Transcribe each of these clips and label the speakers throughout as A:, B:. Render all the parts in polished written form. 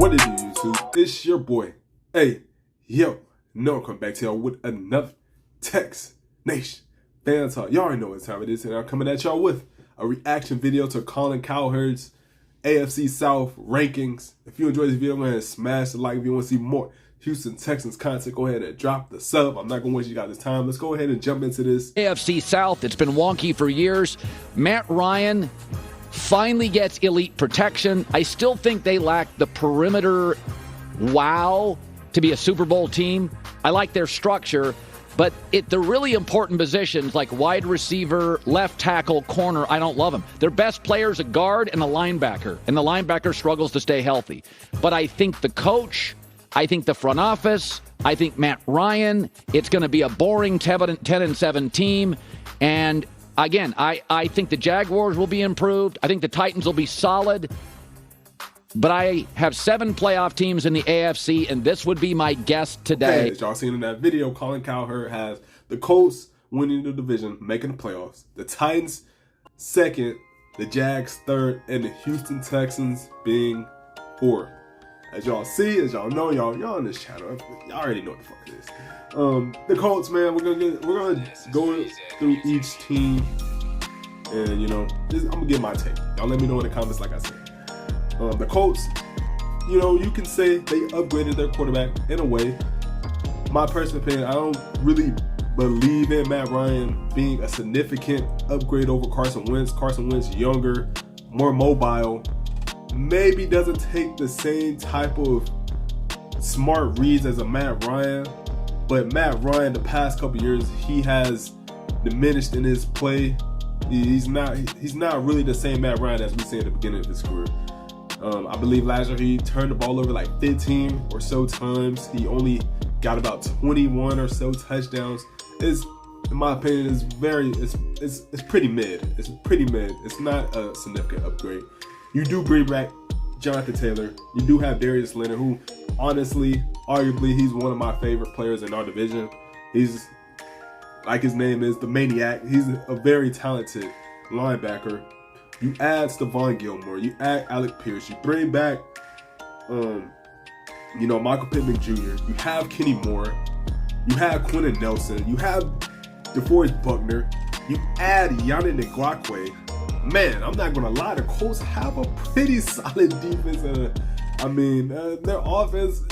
A: What it do, YouTube? It's your boy. Hey, yo, no, I'm coming back to y'all with another Tex Nation fan talk. Y'all already know what time it is, and I'm coming at y'all with a reaction video to Colin Cowherd's AFC South rankings. If you enjoyed this video, go ahead and smash the like. If you want to see more Houston Texans content, go ahead and drop the sub. I'm not going to waste you guys' time. Let's go ahead and jump into this.
B: AFC South, it's been wonky for years. Matt Ryan finally gets elite protection. I still think they lack the perimeter wow to be a Super Bowl team. I like their structure, but the really important positions like wide receiver, left tackle, corner, I don't love them. Their best players a guard and a linebacker, and the linebacker struggles to stay healthy. But I think the coach, I think the front office, I think Matt Ryan, it's going to be a boring 10-7 team. And again, I think the Jaguars will be improved. I think the Titans will be solid. But I have 7 playoff teams in the AFC, and this would be my guess today.
A: Okay, as y'all seen in that video, Colin Cowherd has the Colts winning the division, making the playoffs. The Titans second, the Jags third, and the Houston Texans being fourth. As y'all see, as y'all know, y'all on this channel, y'all already know what the fuck it is. The Colts, man, we're gonna go through each team, and I'm gonna get my take. Y'all let me know in the comments, like I said. The Colts, you can say they upgraded their quarterback in a way. My personal opinion, I don't really believe in Matt Ryan being a significant upgrade over Carson Wentz. Carson Wentz, younger, more mobile, maybe doesn't take the same type of smart reads as a Matt Ryan. But Matt Ryan, the past couple years, he has diminished in his play. He's not really the same Matt Ryan as we see at the beginning of his career. I believe last year he turned the ball over like 15 or so times. He only got about 21 or so touchdowns. In my opinion, it's pretty mid. It's pretty mid. It's not a significant upgrade. You do bring back Jonathan Taylor. You do have Darius Leonard, who honestly, arguably, he's one of my favorite players in our division. He's, like his name is, the Maniac. He's a very talented linebacker. You add Stephon Gilmore, you add Alec Pierce, you bring back, Michael Pittman Jr., you have Kenny Moore, you have Quentin Nelson, you have DeForest Buckner, you add Yannick Ngakoue. Man, I'm not going to lie, the Colts have a pretty solid defense. Their offense,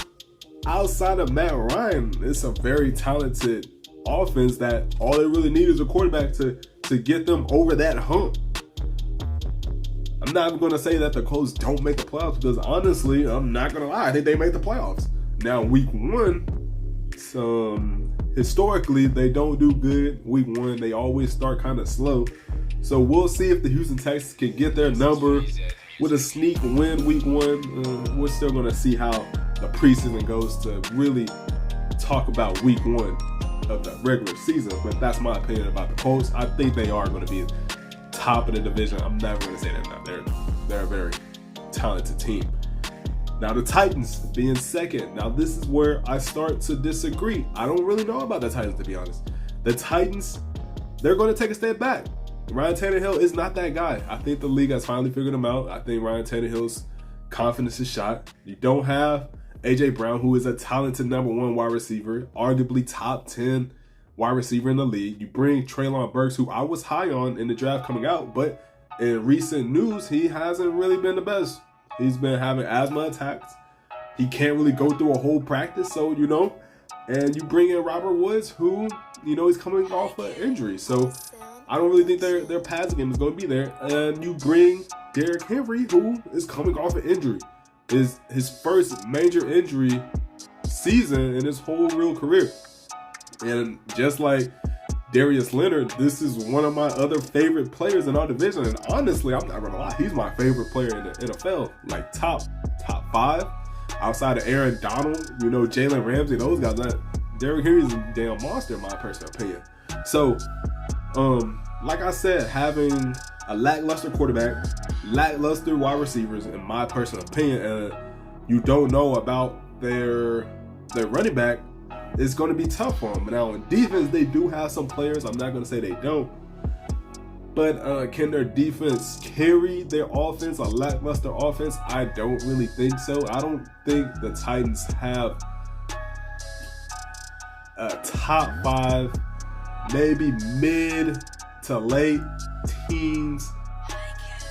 A: outside of Matt Ryan, it's a very talented offense that all they really need is a quarterback to get them over that hump. I'm not even going to say that the Colts don't make the playoffs, because honestly, I'm not going to lie, I think they make the playoffs. Now, week 1, historically, they don't do good. Week 1, they always start kind of slow. So we'll see if the Houston Texans can get their number with a sneak win week 1. We're still going to see how the preseason goes to really talk about week 1 of the regular season. But that's my opinion about the Colts. I think they are going to be top of the division. I'm never going to say that now. They're a very talented team. Now the Titans being second. Now this is where I start to disagree. I don't really know about the Titans, to be honest. The Titans, they're going to take a step back. Ryan Tannehill is not that guy. I think the league has finally figured him out. I think Ryan Tannehill's confidence is shot. You don't have A.J. Brown, who is a talented #1 wide receiver, arguably top 10 wide receiver in the league. You bring Treylon Burks, who I was high on in the draft coming out, but in recent news, he hasn't really been the best. He's been having asthma attacks. He can't really go through a whole practice, so, and you bring in Robert Woods, who, he's coming off an injury. So I don't really think their passing game is going to be there. And you bring Derrick Henry, who is coming off an injury. Is his first major injury season in his whole real career. And just like Darius Leonard, this is one of my other favorite players in our division. And honestly, I'm not gonna lie, he's my favorite player in the NFL. Like top 5, outside of Aaron Donald, Jalen Ramsey, those guys. Derrick Henry's a damn monster in my personal opinion. So, like I said, having a lackluster quarterback, lackluster wide receivers, in my personal opinion, and you don't know about their running back, it's going to be tough for them. Now, in defense, they do have some players. I'm not going to say they don't. But can their defense carry their offense, a lackluster offense? I don't really think so. I don't think the Titans have a top 5, maybe mid to late teens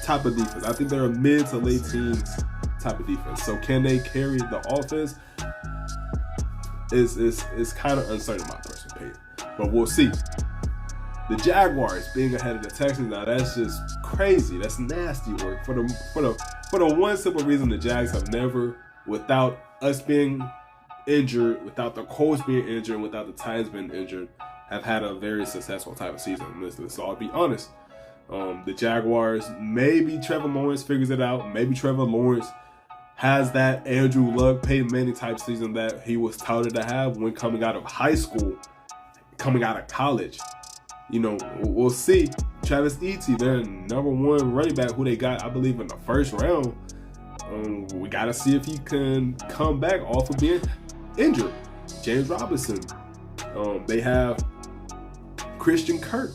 A: type of defense. I think they're a mid to late teens type of defense. So can they carry the offense? Is kind of uncertain in my personal opinion. But we'll see. The Jaguars being ahead of the Texans, now that's just crazy. That's nasty work. For the one simple reason the Jags have never, without us being injured, without the Colts being injured, without the Titans being injured, have had a very successful type of season. Let's all be honest. The Jaguars, maybe Trevor Lawrence figures it out. Maybe Trevor Lawrence has that Andrew Luck, Peyton Manning type season that he was touted to have when coming out of high school, coming out of college. You know, we'll see. Travis Etienne, their number 1 running back, who they got, I believe, in the first round. We got to see if he can come back off of being injured. James Robinson. They have Christian Kirk.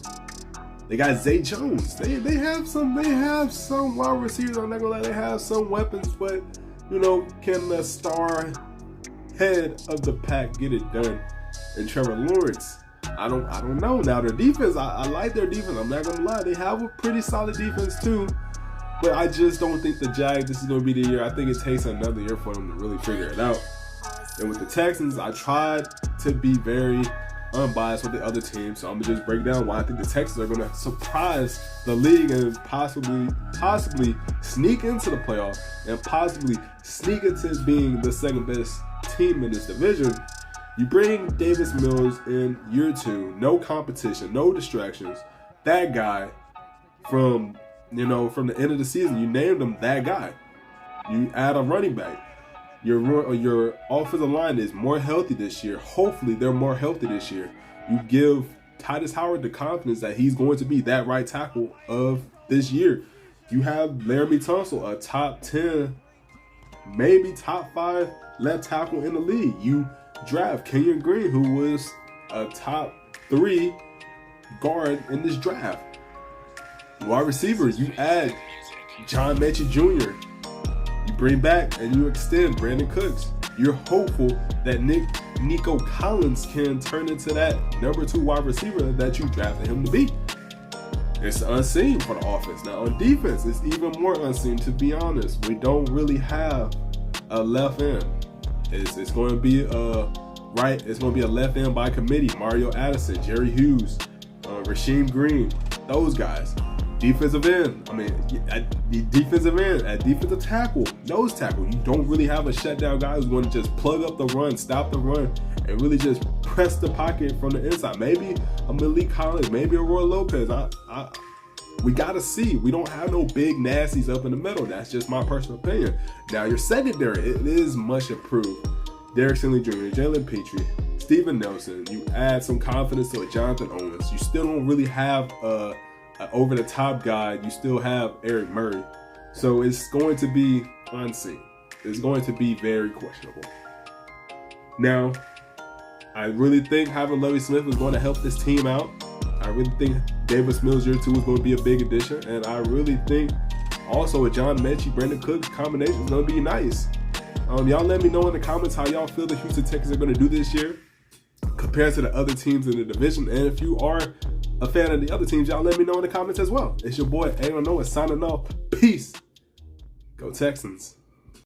A: They got Zay Jones. They have some wide receivers. I'm not gonna lie, they have some weapons, but you know, can the star head of the pack get it done? And Trevor Lawrence, I don't know. Now their defense, I like their defense. I'm not gonna lie, they have a pretty solid defense too. But I just don't think the Jags, this is gonna be the year. I think it takes another year for them to really figure it out. And with the Texans, I tried to be very unbiased with the other teams, so I'm gonna just break down why I think the Texans are gonna surprise the league and possibly sneak into the playoffs and possibly sneak into being the second best team in this division. You bring Davis Mills in year 2, no competition, no distractions. That guy from the end of the season, you named him that guy. You add a running back. Your offensive line is more healthy this year. Hopefully, they're more healthy this year. You give Titus Howard the confidence that he's going to be that right tackle of this year. You have Laramie Tunsil, a top 10, maybe top 5 left tackle in the league. You draft Kenyon Green, who was a top 3 guard in this draft. Wide receivers, you add John Mechie Jr., you bring back and you extend Brandon Cooks. You're hopeful that Nico Collins can turn into that number 2 wide receiver that you drafted him to be. It's unseen for the offense. Now on defense, it's even more unseen, to be honest. We don't really have a left end. It's going to be it's going to be a left end by committee. Mario Addison, Jerry Hughes, Rasheem Green, those guys. Defensive end, at defensive tackle, nose tackle, you don't really have a shutdown guy who's going to just plug up the run, stop the run, and really just press the pocket from the inside. Maybe a Malik Collins, maybe a Roy Lopez. We got to see. We don't have no big nasties up in the middle. That's just my personal opinion. Now, your secondary, it is much improved. Derek Stingley Jr., Jalen Petrie, Steven Nelson. You add some confidence to a Jonathan Owens. You still don't really have an over-the-top guy. You still have Eric Murray. So it's going to be unseen. It's going to be very questionable. Now, I really think having Lovie Smith is going to help this team out. I really think Davis Mills year 2 is going to be a big addition. And I really think also a John Mechie, Brandon Cooks combination is going to be nice. Y'all let me know in the comments how y'all feel the Houston Texans are going to do this year compared to the other teams in the division. And if you are a fan of the other teams, y'all let me know in the comments as well. It's your boy, Aaron Noah, signing off. Peace. Go Texans.